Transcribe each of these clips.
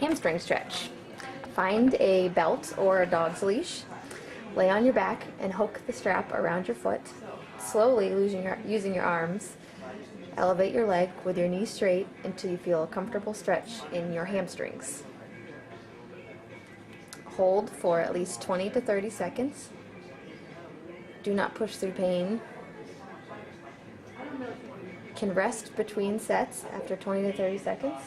Hamstring stretch. Find a belt or a dog's leash, lay on your back and hook the strap around your foot, slowly using your arms. Elevate your leg with your knees straight until you feel a comfortable stretch in your hamstrings. Hold for at least 20 to 30 seconds. Do not push through pain. Can rest between sets after 20 to 30 seconds.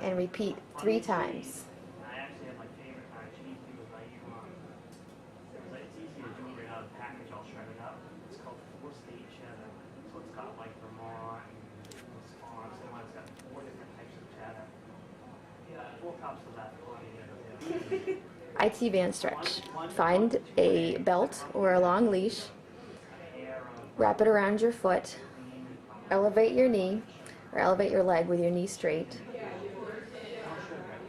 And repeat 3 times. I actually have my favorite kind of cheese food with IU. It's easy to do it right out of the package, all shredded up. It's called 4-state cheddar. So it's got like Vermont and Wisconsin. It's got 4 different types of cheddar. Yeah, 4 cups of that. IT band stretch. Find a belt or a long leash. Wrap it around your foot. Elevate your knee or elevate your leg with your knee straight.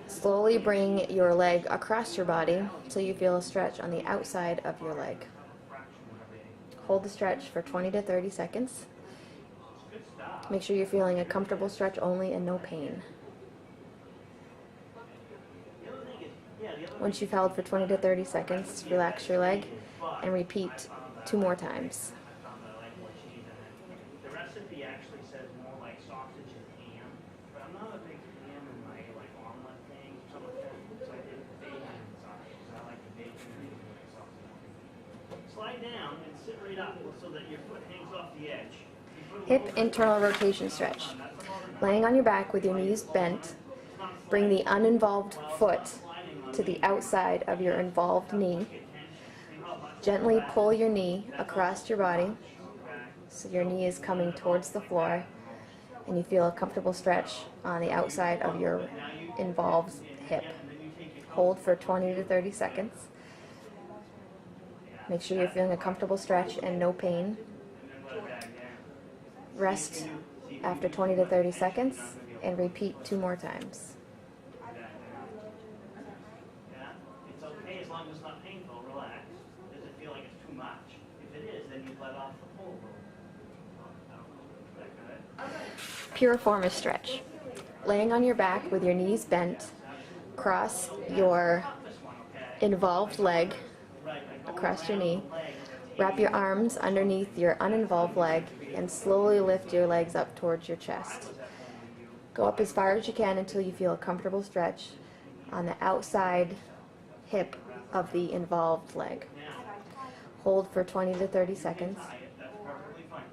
Slowly bring your leg across your body so you feel a stretch on the outside of your leg. Hold the stretch for 20 to 30 seconds. Make sure you're feeling a comfortable stretch only and no pain. Once you've held for 20 to 30 seconds, relax your leg and repeat 2 more times. The recipe actually says more like sausage and ham, but I'm not a big ham in my like omelet thing. So I did bacon and sausage. I like the bacon and sausage. Slide down and sit right up so that your foot hangs off the edge. Hip internal rotation stretch. Laying on your back with your knees bent, bring the uninvolved foot to the outside of your involved knee. Gently pull your knee across your body so your knee is coming towards the floor and you feel a comfortable stretch on the outside of your involved hip. Hold for 20 to 30 seconds. Make sure you're feeling a comfortable stretch and no pain. Rest after 20 to 30 seconds and repeat 2 more times. It's okay as long as it's not painful. Relax. Does it feel like it's too much? If it is, then you let off the pull rope. Piriformis stretch. Laying on your back with your knees bent, cross your involved leg across your knee. Wrap your arms underneath your uninvolved leg and slowly lift your legs up towards your chest. Go up as far as you can until you feel a comfortable stretch on the outside hip of the involved leg. Hold for 20 to 30 seconds.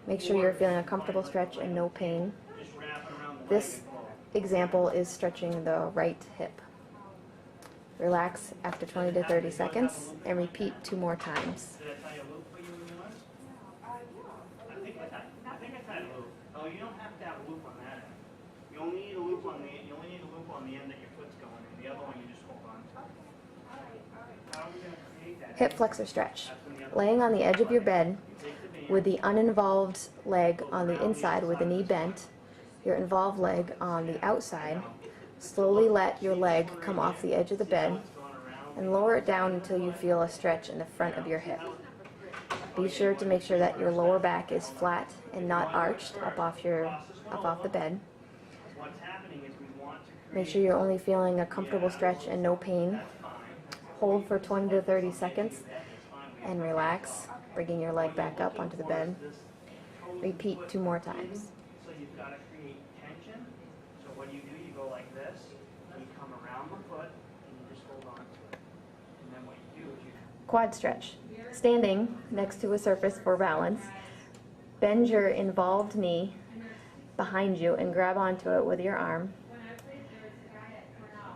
Make sure you're feeling a comfortable stretch and no pain. This example is stretching the right hip. Relax after 20 to 30 seconds and repeat 2 more times. Did I tie a loop for you in yours? I think I tied a loop. Oh, you don't have to have a loop on that end. You only need a loop on the end that your foot's going in. The other one you just hold on to. How are we going to create that? Hip flexor stretch. Laying on the edge of your bed with the uninvolved leg on the inside with the knee bent, your involved leg on the outside. Slowly let your leg come off the edge of the bed and lower it down until you feel a stretch in the front of your hip. Be sure to make sure that your lower back is flat and not arched up off the bed. Make sure you're only feeling a comfortable stretch and no pain. Hold for 20 to 30 seconds and relax, bringing your leg back up onto the bed. Repeat 2 more times. So you've got to create tension. So what do? You go like this, and you come around the foot, and you just hold on to it. And then what you do is you... Quad stretch. Standing next to a surface for balance, bend your involved knee behind you and grab onto it with your arm.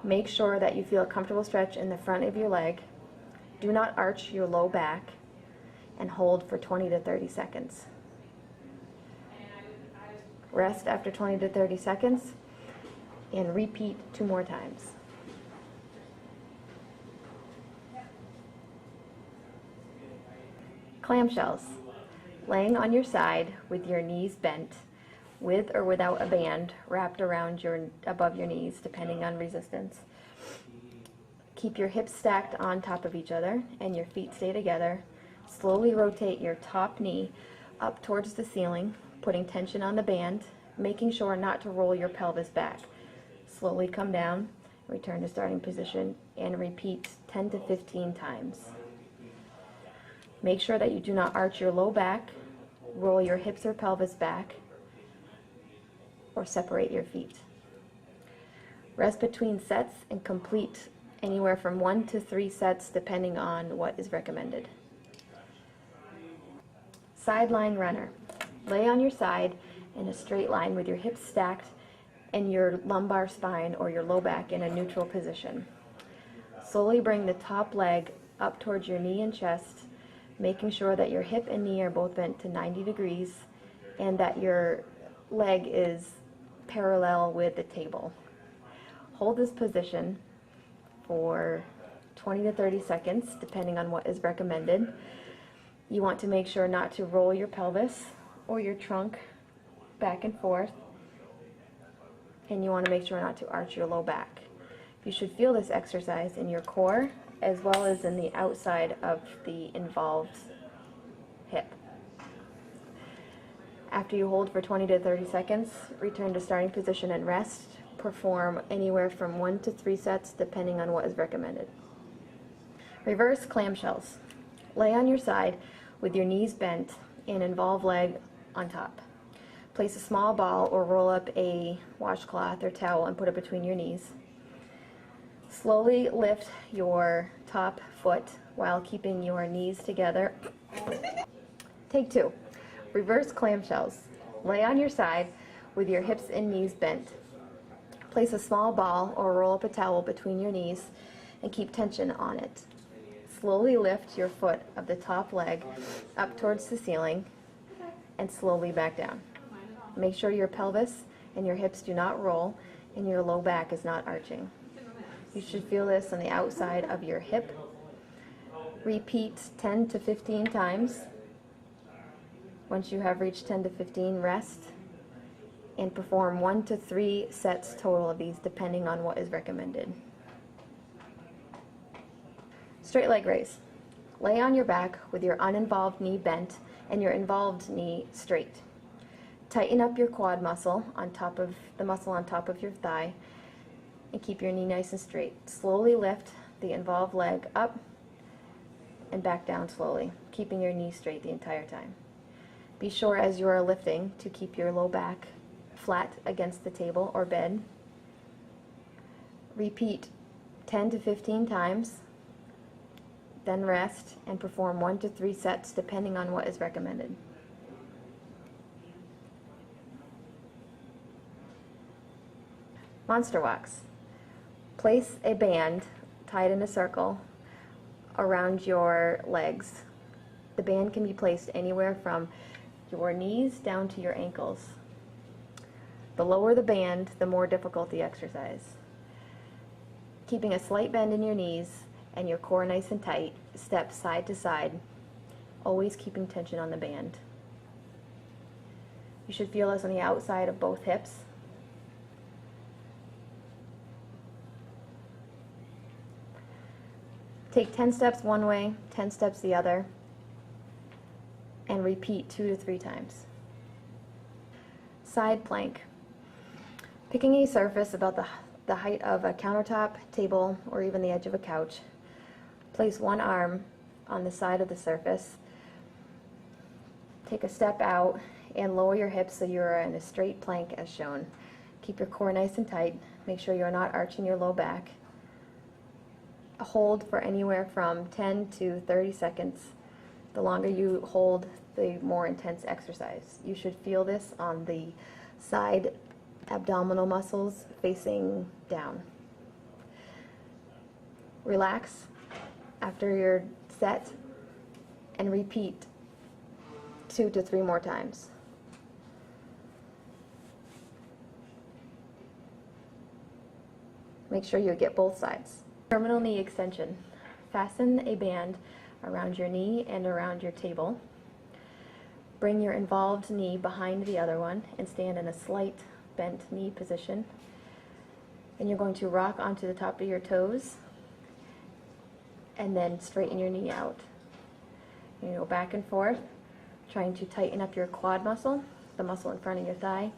Make sure that you feel a comfortable stretch in the front of your leg. Do not arch your low back and hold for 20 to 30 seconds. Rest after 20 to 30 seconds and repeat 2 more times. Clamshells. Laying on your side with your knees bent, with or without a band wrapped around above your knees, depending on resistance. Keep your hips stacked on top of each other and your feet stay together. Slowly rotate your top knee up towards the ceiling, putting tension on the band making sure not to roll your pelvis back. Slowly come down, return to starting position, and repeat 10 to 15 times. Make sure that you do not arch your low back, roll your hips or pelvis back, or separate your feet. Rest between sets and complete anywhere from 1 to 3 sets depending on what is recommended. Sideline runner. Lay on your side in a straight line with your hips stacked and your lumbar spine or your low back in a neutral position. Slowly bring the top leg up towards your knee and chest, making sure that your hip and knee are both bent to 90 degrees and that your leg is parallel with the table. Hold this position for 20 to 30 seconds, depending on what is recommended. You want to make sure not to roll your pelvis or your trunk back and forth, and you want to make sure not to arch your low back. You should feel this exercise in your core as well as in the outside of the involved hip. After you hold for 20 to 30 seconds, return to starting position and rest. Perform anywhere from 1 to 3 sets depending on what is recommended. Reverse clamshells. Lay on your side with your knees bent and involved leg on top. Place a small ball or roll up a washcloth or towel and put it between your knees. Slowly lift your top foot while keeping your knees together. Take 2. Reverse clamshells. Lay on your side with your hips and knees bent. Place a small ball or roll up a towel between your knees and keep tension on it. Slowly lift your foot of the top leg up towards the ceiling and slowly back down. Make sure your pelvis and your hips do not roll and your low back is not arching. You should feel this on the outside of your hip. Repeat 10 to 15 times. Once you have reached 10 to 15, rest and perform 1 to 3 sets total of these depending on what is recommended. Straight leg raise. Lay on your back with your uninvolved knee bent and your involved knee straight. Tighten up your quad muscle on top of the muscle on top of your thigh and keep your knee nice and straight. Slowly lift the involved leg up and back down slowly, keeping your knee straight the entire time. Be sure as you are lifting to keep your low back flat against the table or bed. Repeat 10 to 15 times, then rest and perform 1 to 3 sets depending on what is recommended. Monster walks. Place a band tied in a circle around your legs. The band can be placed anywhere from your knees down to your ankles. The lower the band, the more difficult the exercise. Keeping a slight bend in your knees and your core nice and tight, step side to side, always keeping tension on the band. You should feel this on the outside of both hips. Take 10 steps one way, 10 steps the other, and repeat 2 to 3 times. Side plank. Picking a surface about the height of a countertop, table, or even the edge of a couch. Place one arm on the side of the surface. Take a step out and lower your hips so you're in a straight plank as shown. Keep your core nice and tight. Make sure you're not arching your low back. Hold for anywhere from 10 to 30 seconds. The longer you hold, the more intense exercise. You should feel this on the side abdominal muscles facing down. Relax after you're set and repeat 2 to 3 more times. Make sure you get both sides. Terminal knee extension. Fasten a band around your knee and around your table. Bring your involved knee behind the other one and stand in a slight bent knee position. And you're going to rock onto the top of your toes and then straighten your knee out. You go back and forth, trying to tighten up your quad muscle, the muscle in front of your thigh,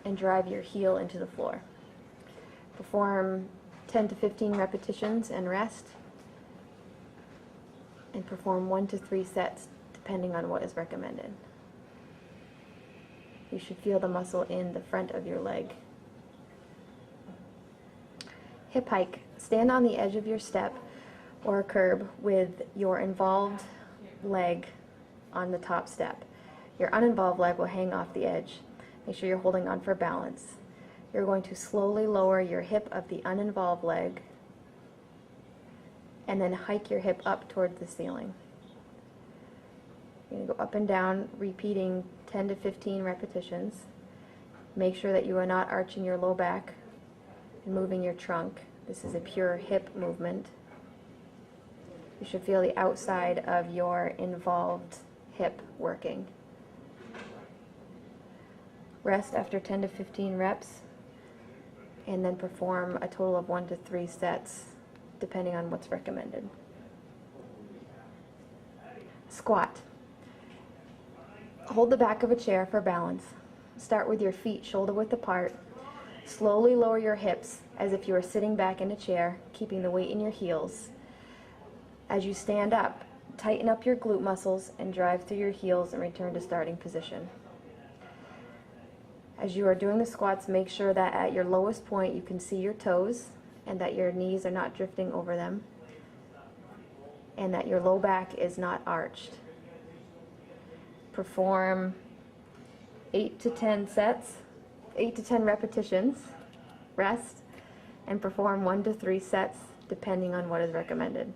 and drive your heel into the floor. Perform 10 to 15 repetitions and rest, and perform 1 to 3 sets depending on what is recommended. You should feel the muscle in the front of your leg. Hip hike. Stand on the edge of your step or curb with your involved leg on the top step. Your uninvolved leg will hang off the edge. Make sure you're holding on for balance. You're going to slowly lower your hip of the uninvolved leg and then hike your hip up towards the ceiling. You're going to go up and down, repeating 10 to 15 repetitions. Make sure that you are not arching your low back and moving your trunk. This is a pure hip movement. You should feel the outside of your involved hip working. Rest after 10 to 15 reps, and then perform a total of 1 to 3 sets, depending on what's recommended. Squat. Hold the back of a chair for balance. Start with your feet shoulder width apart. Slowly lower your hips as if you were sitting back in a chair, keeping the weight in your heels. As you stand up, tighten up your glute muscles and drive through your heels and return to starting position. As you are doing the squats, make sure that at your lowest point you can see your toes and that your knees are not drifting over them and that your low back is not arched. Perform 8 to 10 sets, 8 to 10 repetitions, rest, and perform 1 to 3 sets depending on what is recommended.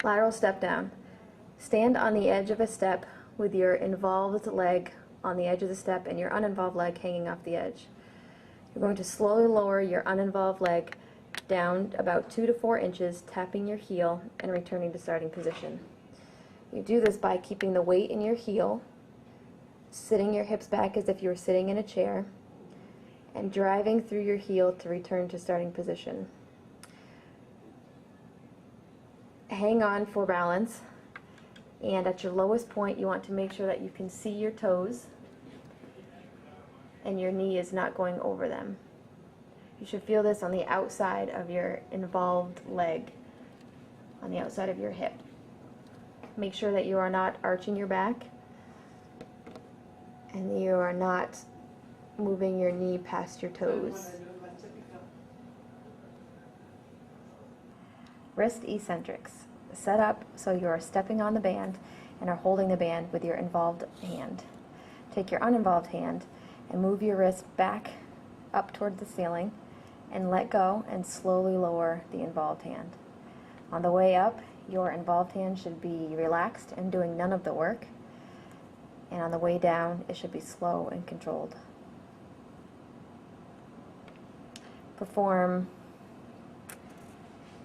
Lateral step down. Stand on the edge of a step with your involved leg on the edge of the step and your uninvolved leg hanging off the edge. You're going to slowly lower your uninvolved leg down about 2 to 4 inches, tapping your heel and returning to starting position. You do this by keeping the weight in your heel, sitting your hips back as if you were sitting in a chair, and driving through your heel to return to starting position. Hang on for balance, and at your lowest point you want to make sure that you can see your toes and your knee is not going over them. You should feel this on the outside of your involved leg, on the outside of your hip. Make sure that you are not arching your back and you are not moving your knee past your toes. Wrist eccentrics. Set up so you are stepping on the band and are holding the band with your involved hand. Take your uninvolved hand and move your wrist back up toward the ceiling and let go and slowly lower the involved hand. On the way up, your involved hand should be relaxed and doing none of the work, and on the way down it should be slow and controlled. Perform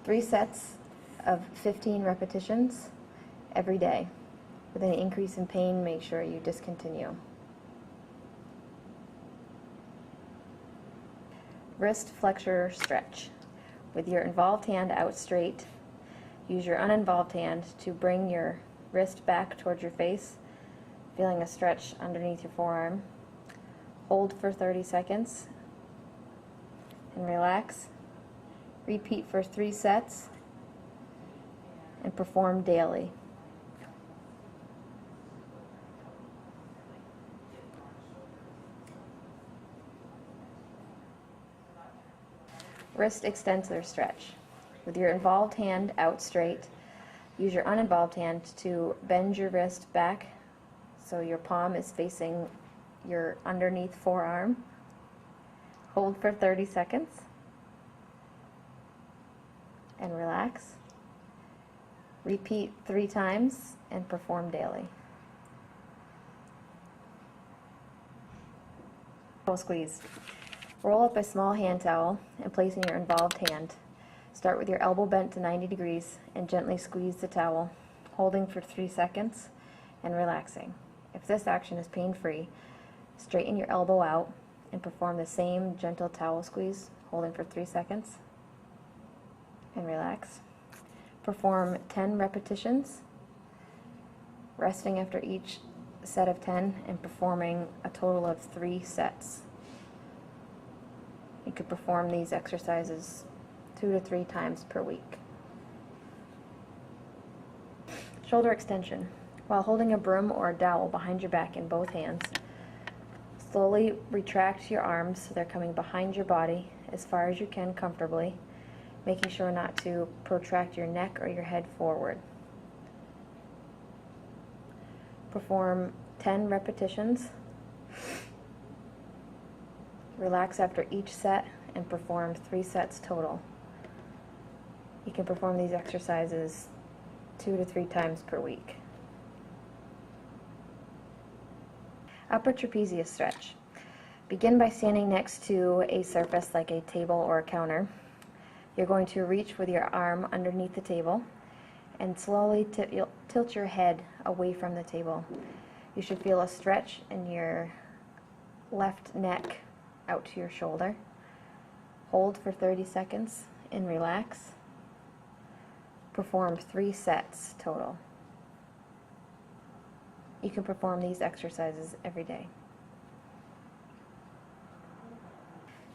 3 sets of 15 repetitions every day. With any increase in pain, make sure you discontinue. Wrist flexor stretch. With your involved hand out straight, use your uninvolved hand to bring your wrist back towards your face, feeling a stretch underneath your forearm. Hold for 30 seconds and relax. Repeat for 3 sets and perform daily. Wrist extensor stretch. With your involved hand out straight, use your uninvolved hand to bend your wrist back so your palm is facing your underneath forearm. Hold for 30 seconds and relax. Repeat 3 times and perform daily. Towel squeeze. Roll up a small hand towel and place in your involved hand. Start with your elbow bent to 90 degrees and gently squeeze the towel, holding for 3 seconds and relaxing. If this action is pain-free, straighten your elbow out and perform the same gentle towel squeeze, holding for 3 seconds and relax. Perform 10 repetitions, resting after each set of 10 and performing a total of 3 sets. You could perform these exercises 2 to 3 times per week. Shoulder extension. While holding a broom or a dowel behind your back in both hands, slowly retract your arms so they're coming behind your body as far as you can comfortably, making sure not to protract your neck or your head forward. Perform 10 repetitions. Relax after each set and perform 3 sets total. You can perform these exercises 2 to 3 times per week. Upper trapezius stretch. Begin by standing next to a surface like a table or a counter. You're going to reach with your arm underneath the table and slowly tilt your head away from the table. You should feel a stretch in your left neck out to your shoulder. Hold for 30 seconds and relax. Perform 3 sets total. You can perform these exercises every day.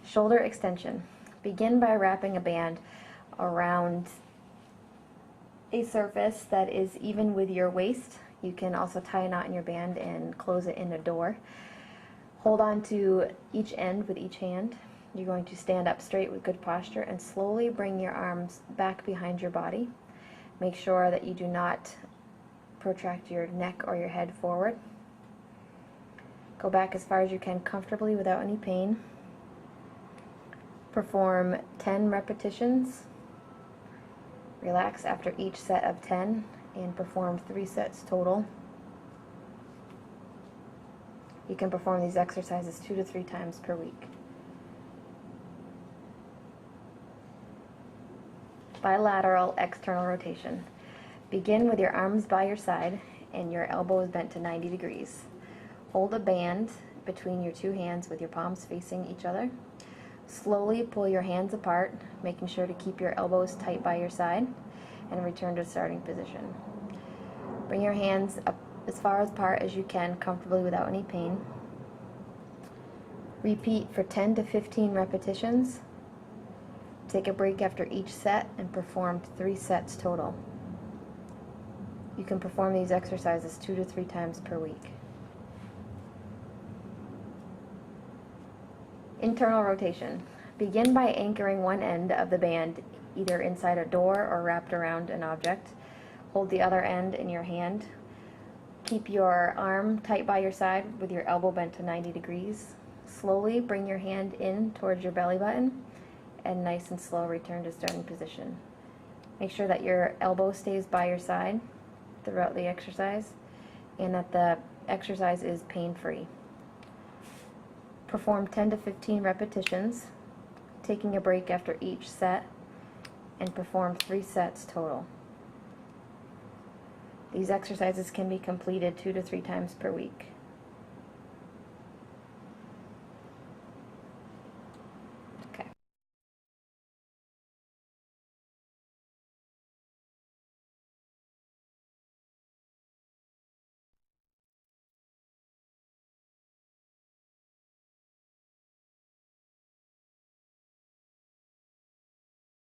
Shoulder extension. Begin by wrapping a band around a surface that is even with your waist. You can also tie a knot in your band and close it in a door. Hold on to each end with each hand. You're going to stand up straight with good posture and slowly bring your arms back behind your body. Make sure that you do not protract your neck or your head forward. Go back as far as you can comfortably without any pain. Perform 10 repetitions. Relax after each set of 10 and perform 3 sets total. You can perform these exercises 2 to 3 times per week. Bilateral external rotation. Begin with your arms by your side and your elbows bent to 90 degrees. Hold a band between your 2 hands with your palms facing each other. Slowly pull your hands apart, making sure to keep your elbows tight by your side, and return to starting position. Bring your hands up as far apart as you can comfortably without any pain. Repeat for 10 to 15 repetitions. Take a break after each set and perform 3 sets total. You can perform these exercises 2 to 3 times per week. Internal rotation. Begin by anchoring one end of the band either inside a door or wrapped around an object. Hold the other end in your hand. Keep your arm tight by your side with your elbow bent to 90 degrees. Slowly bring your hand in towards your belly button and nice and slow return to starting position. Make sure that your elbow stays by your side throughout the exercise and that the exercise is pain-free. Perform 10 to 15 repetitions, taking a break after each set, and perform 3 sets total. These exercises can be completed 2 to 3 times per week.